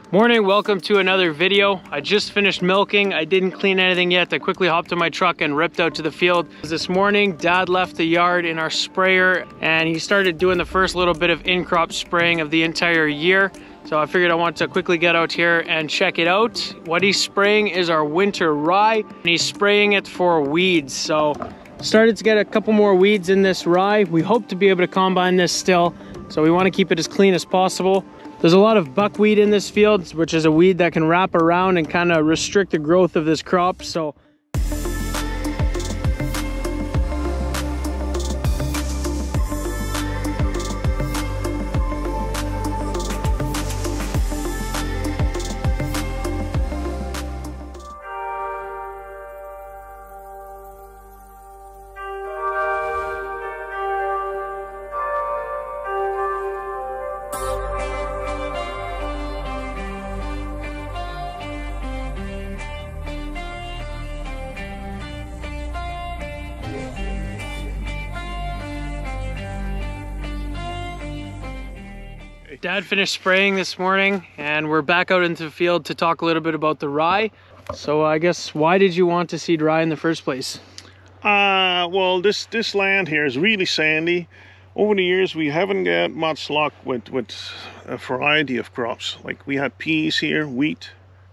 Morning, welcome to another video. I just finished milking. I didn't clean anything yet. I quickly hopped in my truck and ripped out to the field. This morning, Dad left the yard in our sprayer and he started doing the first little bit of in-crop spraying of the entire year. So I figured I wanted to quickly get out here and check it out. What he's spraying is our winter rye and he's spraying it for weeds. So started to get a couple more weeds in this rye. We hope to be able to combine this still. So we want to keep it as clean as possible. There's a lot of buckwheat in this field, which is a weed that can wrap around and kind of restrict the growth of this crop. So Dad finished spraying this morning and we're back out into the field to talk a little bit about the rye. So I guess, why did you want to seed rye in the first place? Well, this land here is really sandy. Over the years, we haven't got much luck with a variety of crops. Like we had peas here, wheat,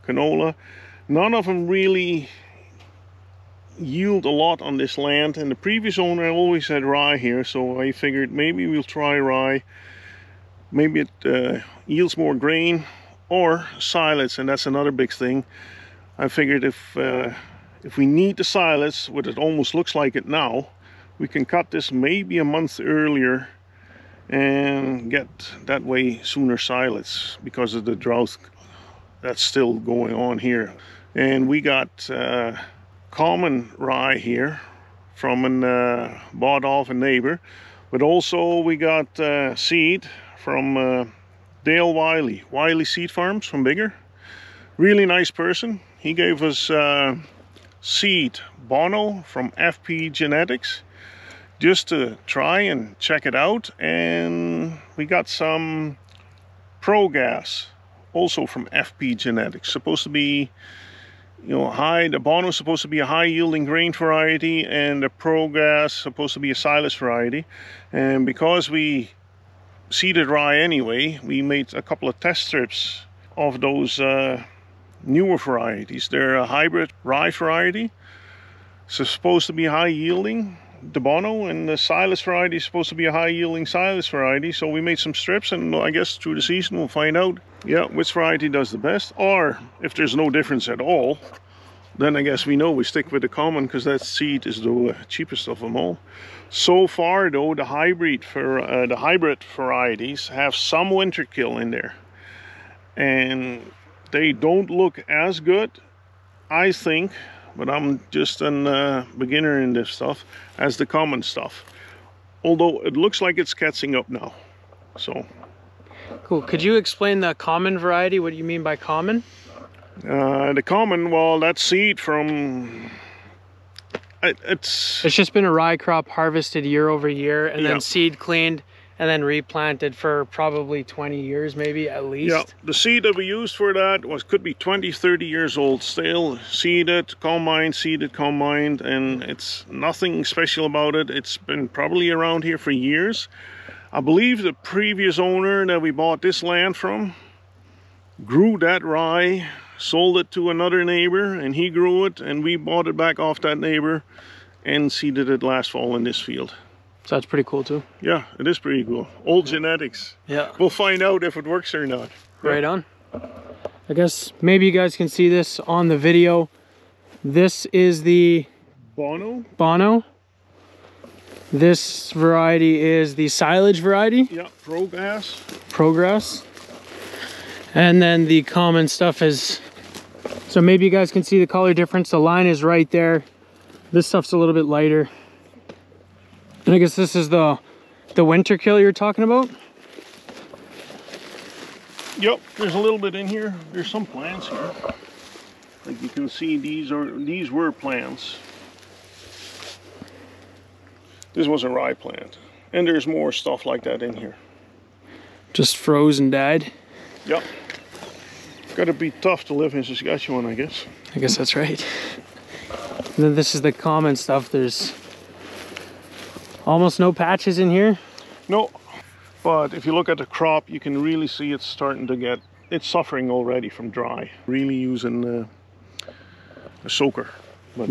canola. None of them really yield a lot on this land. And the previous owner always had rye here, so I figured maybe we'll try rye. Maybe it yields more grain or silage, and that's another big thing. I figured if we need the silage, what it almost looks like it now, we can cut this maybe a month earlier and get that way sooner silage because of the drought that's still going on here. And we got common rye here from bought off a neighbor, but also we got seed from Dale Wiley Seed Farms from Bigger. Really nice person. He gave us seed Bono from FP Genetics just to try and check it out. And we got some ProGas also from FP Genetics. Supposed to be, you know, the Bono is supposed to be a high yielding grain variety and the ProGas supposed to be a silage variety. And because we seeded rye anyway, we made a couple of test strips of those newer varieties. They're a hybrid rye variety, so supposed to be high yielding, the Bono, and the silage variety is supposed to be a high yielding silage variety. So we made some strips, and I guess through the season we'll find out, yeah, which variety does the best. Or if there's no difference at all, then I guess we know we stick with the common, because that seed is the cheapest of them all. So far though, the hybrid varieties have some winter kill in there, and they don't look as good, I think, but I'm just a beginner in this stuff, as the common stuff. Although it looks like it's catching up now. So cool. Could you explain the common variety? What do you mean by common? The common, well, that's seed from it's just been a rye crop harvested year over year and then seed cleaned and then replanted for probably 20 years, maybe at least. Yeah, the seed that we used for that could be 20-30 years old still, seeded, combined, and it's nothing special about it. It's been probably around here for years. I believe the previous owner that we bought this land from grew that rye, sold it to another neighbor, and he grew it, and we bought it back off that neighbor and seeded it last fall in this field. So that's pretty cool too. Yeah, it is pretty cool. Old genetics. Yeah. We'll find out if it works or not. Right on. I guess maybe you guys can see this on the video. This is the Bono. This variety is the silage variety. Yeah, ProGas. And then the common stuff is, so maybe you guys can see the color difference. The line is right there. This stuff's a little bit lighter. And I guess this is the winter kill you're talking about? Yep, there's a little bit in here. There's some plants here. Like you can see, these were plants. This was a rye plant. And there's more stuff like that in here. Just froze and died? Yep. Gotta be tough to live in Saskatchewan, I guess. I guess that's right. And then this is the common stuff. There's almost no patches in here. No, but if you look at the crop, you can really see it's starting to get, it's suffering already from dry. Really using a soaker, but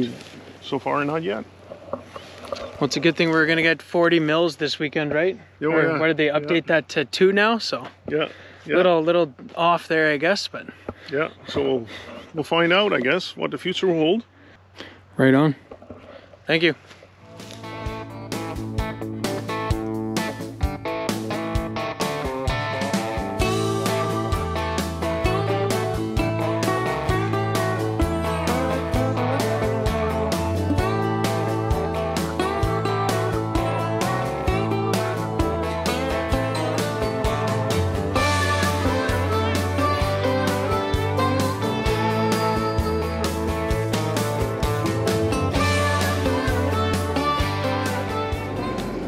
so far not yet. Well, it's a good thing we're gonna get 40 mils this weekend, right? Oh, or yeah. why did they update that to 2 now? So Yeah. little off there, I guess, but Yeah, so we'll find out, I guess, what the future will hold. right on. Thank you.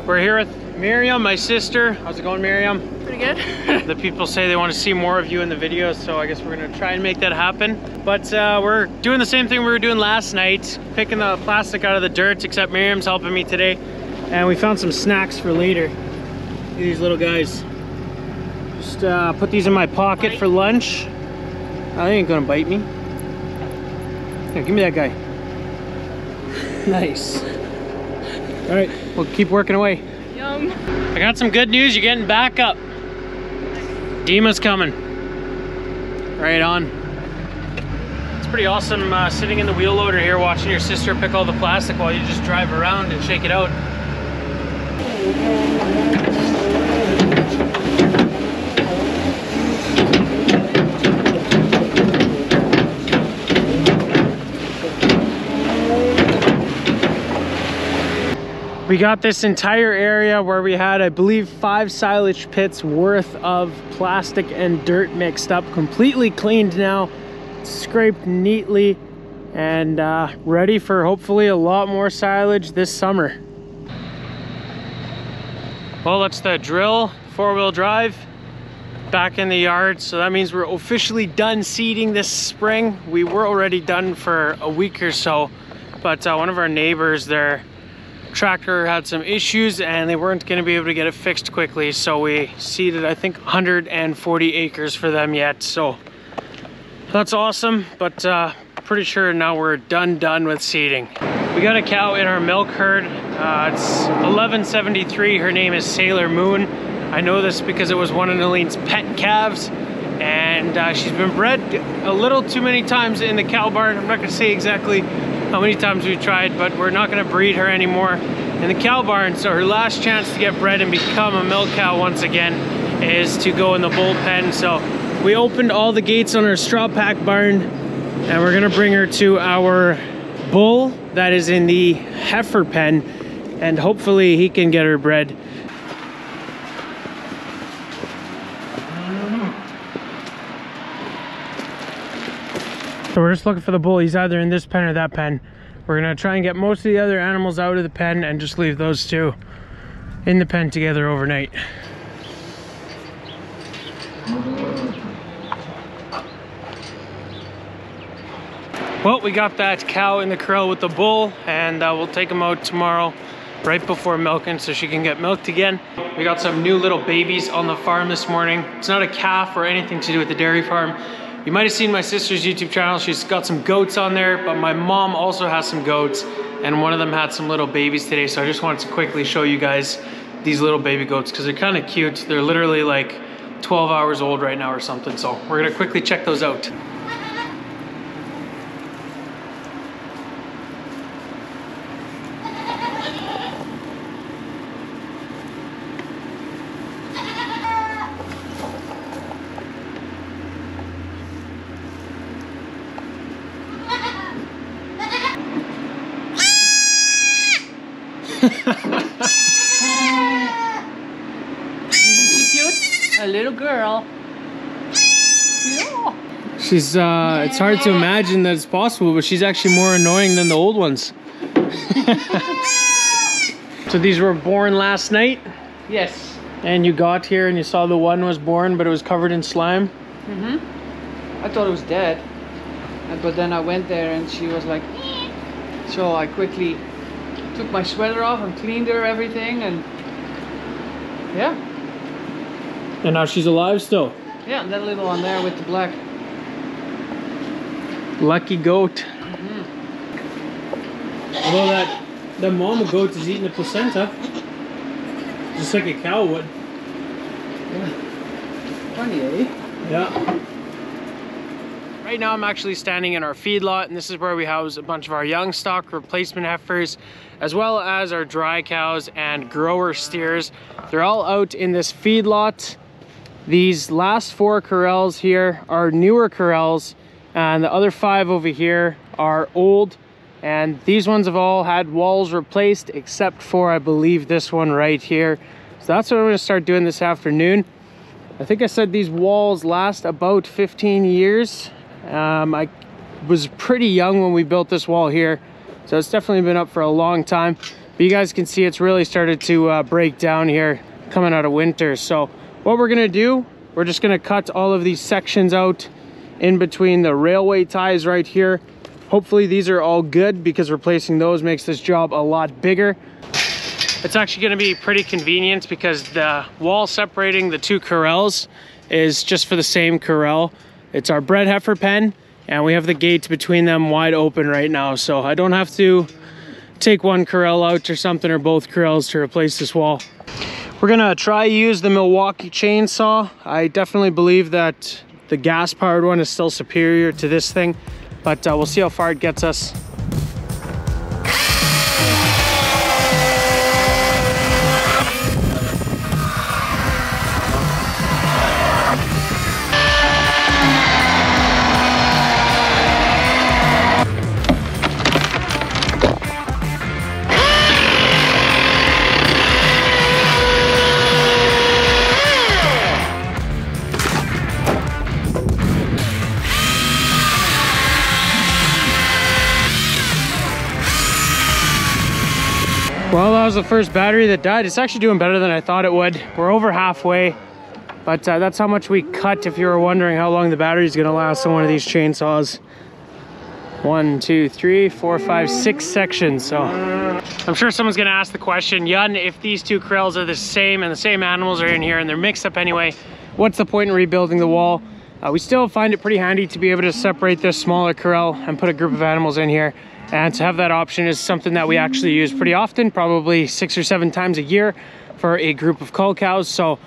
We're here with Miriam, my sister. How's it going, Miriam? Pretty good. The people say they want to see more of you in the videos, so I guess we're gonna try and make that happen. But we're doing the same thing we were doing last night, picking the plastic out of the dirt, except Miriam's helping me today. And we found some snacks for later. These little guys. Just put these in my pocket for lunch. Oh, they ain't gonna bite me. Here, give me that guy. Nice. All right, we'll keep working away. Yum. I got some good news. You're getting back up. Dima's coming. Right on. It's pretty awesome sitting in the wheel loader here watching your sister pick all the plastic while you just drive around and shake it out. We got this entire area where we had, I believe, 5 silage pits worth of plastic and dirt mixed up, completely cleaned now, scraped neatly, and ready for hopefully a lot more silage this summer. Well, that's the drill, 4-wheel drive, back in the yard. So that means we're officially done seeding this spring. We were already done for a week or so, but one of our neighbors, their tractor had some issues and they weren't going to be able to get it fixed quickly, so we seeded, I think, 140 acres for them yet. So that's awesome, but pretty sure now we're done with seeding. We got a cow in our milk herd. It's 1173. Her name is Sailor Moon. I know this because it was one of Nalene's pet calves, and she's been bred a little too many times in the cow barn. I'm not going to say exactly how many times we've tried, but we're not going to breed her anymore in the cow barn. So her last chance to get bred and become a milk cow once again is to go in the bull pen. So we opened all the gates on our straw pack barn, and we're going to bring her to our bull that is in the heifer pen, and hopefully he can get her bred. So we're just looking for the bull. He's either in this pen or that pen. We're gonna try and get most of the other animals out of the pen and just leave those two in the pen together overnight. Well, we got that cow in the corral with the bull, and we'll take him out tomorrow right before milking so she can get milked again. We got some new little babies on the farm this morning. It's not a calf or anything to do with the dairy farm. You might have seen my sister's YouTube channel. She's got some goats on there, but my mom also has some goats, and one of them had some little babies today. So I just wanted to quickly show you guys these little baby goats because they're kind of cute. They're literally like 12 hours old right now or something. So we're gonna quickly check those out. Isn't she cute? A little girl. Yeah. She's, it's hard to imagine that it's possible, but she's actually more annoying than the old ones. So these were born last night? Yes. And you got here and you saw the one was born, but it was covered in slime? Mm-hmm. I thought it was dead. But then I went there and she was like, so I quickly took my sweater off and cleaned her everything, and yeah. And now she's alive still. Yeah, and that little one there with the black. Lucky goat. Although that mama goat is eating the placenta, just like a cow would. Yeah. Funny, eh? Yeah. Right now I'm actually standing in our feedlot, and this is where we house a bunch of our young stock replacement heifers, as well as our dry cows and grower steers. They're all out in this feedlot. These last 4 corrals here are newer corrals, and the other 5 over here are old. And these ones have all had walls replaced, except for, I believe, this one right here. So that's what I'm gonna start doing this afternoon. I think I said these walls last about 15 years. I was pretty young when we built this wall here, so it's definitely been up for a long time. But you guys can see it's really started to break down here coming out of winter. So what we're gonna do, we're just gonna cut all of these sections out in between the railway ties right here. Hopefully these are all good, because replacing those makes this job a lot bigger. It's actually gonna be pretty convenient because the wall separating the 2 corrals is just for the same corral. It's our bred heifer pen, and we have the gate between them wide open right now, so I don't have to take one corral out or something, or both corrals, to replace this wall. We're gonna try use the Milwaukee chainsaw. I definitely believe that the gas powered one is still superior to this thing, but we'll see how far it gets us. Well, that was the first battery that died. It's actually doing better than I thought it would. We're over halfway, but that's how much we cut, if you were wondering how long the battery is gonna last on one of these chainsaws. 1, 2, 3, 4, 5, 6 sections. So I'm sure someone's gonna ask the question, Yun, if these 2 corrals are the same and the same animals are in here and they're mixed up anyway, what's the point in rebuilding the wall? We still find it pretty handy to be able to separate this smaller corral and put a group of animals in here. And to have that option is something that we actually use pretty often, probably 6 or 7 times a year for a group of cull cows. So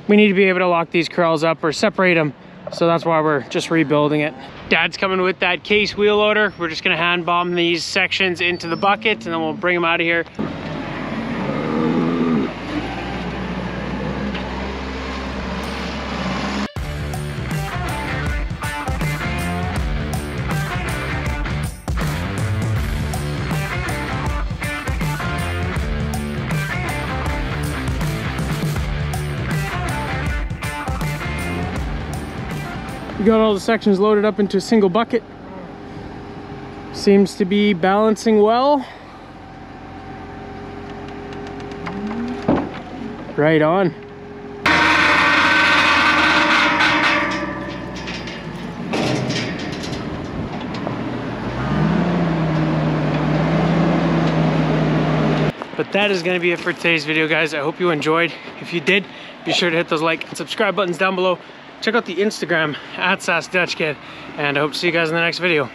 we need to be able to lock these corrals up or separate them. So that's why we're just rebuilding it. Dad's coming with that case wheel loader. We're just gonna hand bomb these sections into the bucket, and then we'll bring them out of here. We got all the sections loaded up into a single bucket. Seems to be balancing well. Right on. But that is going to be it for today's video, guys. I hope you enjoyed. If you did, be sure to hit those like and subscribe buttons down below. Check out the Instagram @SassDutchKid, and I hope to see you guys in the next video.